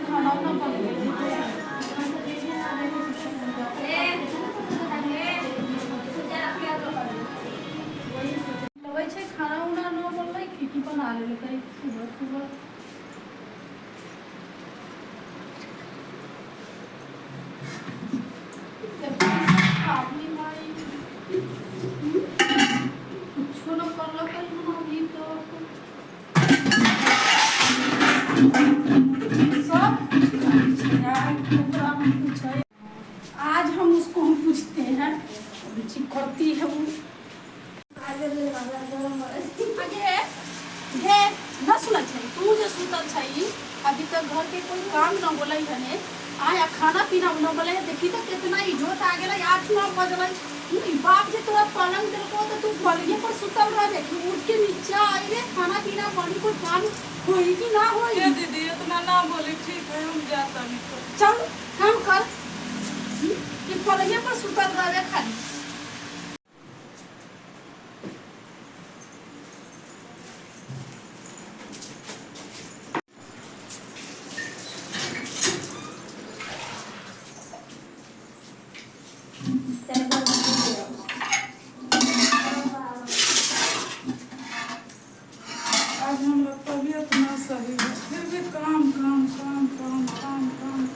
खाना उना बन गया लगे खाना उना न बनल खिड़की बना ले सुबह सुबह कुछो न करल सब आज हम उसको हम पूछते हैं करती है वो आगे हे न सुना चाहिए तू जो सुतल चाहिए अभी तक घर के कोई काम न बोले हने आया खाना पीना न बोले देखी तो कितना इज्जत आ गया 8-9 बजल बाप जे तोरा पलंग दिलको तो तू बलिए पर सुतल रहे कि उठ के नीचे आइले खाना पीना बनी कोई काम होई कि ना होई ये दीदी इतना ना बोली ठीक है हम जाता नहीं चल काम कर कि पलंग पर सुतल रहे खाली आज हमारा तबीयत ना सही है फिर भी काम काम काम काम काम काम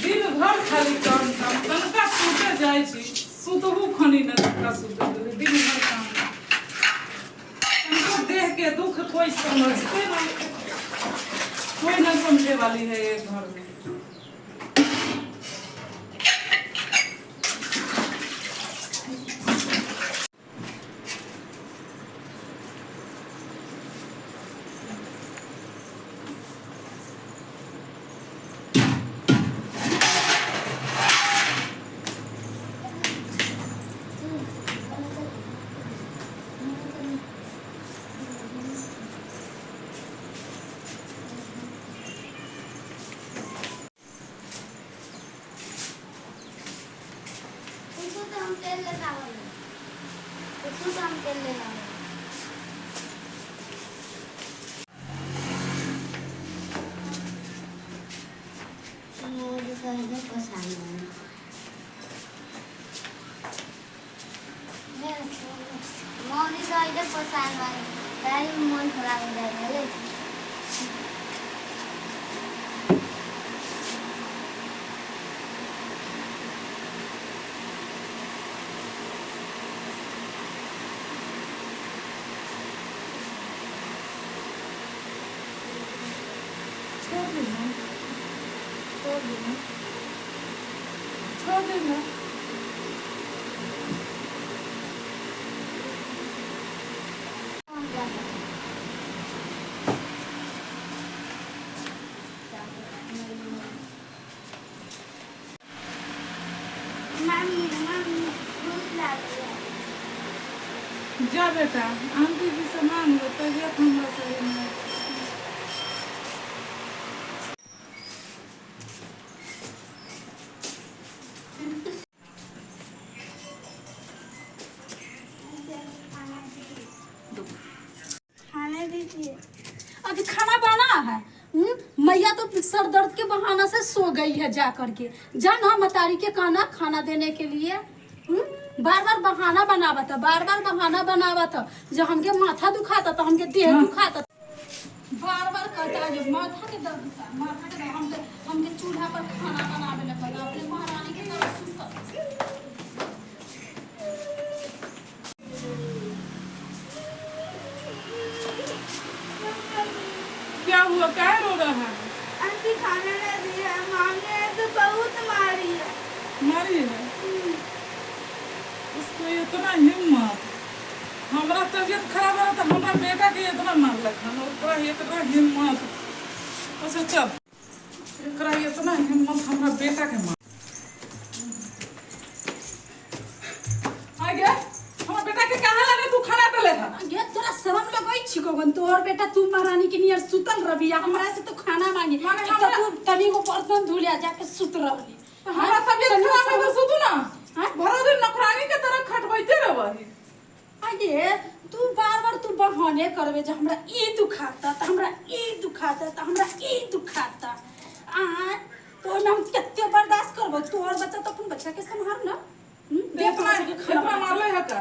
दिन भर खाली काम काम तनका सुते जाए छी सुतबू खनी न तनका सुते दिन भर काम तनको देह के दुख कोई समझते ना कोई ना समझे वाली है ये घर में तेल लेना कुछ हम तेल लेना मुझे तो पसंद है मोदी तो इधर पसंद है तारी मन खराब हो जाएगा छोड़ देना जा बेटा आंटी जी से मांग लो तबियत हमरा सही नहीं अभी खाना बना है मैया तो सर दर्द के बहाना से सो गई है जा करके जा ना मतारी के खाना देने के लिए बार बार बहाना बनावा था जब हमके माथा दुखाता तो हमके देह दुखाता बार बार कहता है माथा के दर्द हमके चूल्हा पर खाना बनावे लगा अपने महारानी के तरह सुता क्या हुआ क्या रो रहा है आंटी खाना नहीं दिया मांगे तो बहुत मारी है उसको इतना हिम्मत हमारा तबीयत खराब रहा तो हमारा बेटा के इतना मार लगा इतना हिम्मत अच्छा चल एकरा इतना हिम्मत हमरा बेटा के मार आ गया हमरा बेटा के कहां लगे तू खाना तले था ये तोरा शर्म लगई छिको गन तोर बेटा तू महारानी के नियर सुतल रबिया हमरा से तो खाना मांगी माने तो तू तनी को बर्तन धुलिया जाके सुत रहली हमरा तबियत खराब है तो सुतू ना भरा दिन नौकरानी के तरह खटबैते रहबही आगे तू बार-बार तू बहाने करबे जे हमरा ई दुखाता त हमरा ई दुखाता त हमरा ई दुखाता तो हम कितने बर्दाश्त करबो तोर बच्चा तो अपन बच्चा के संभाल ना इतना मारले है का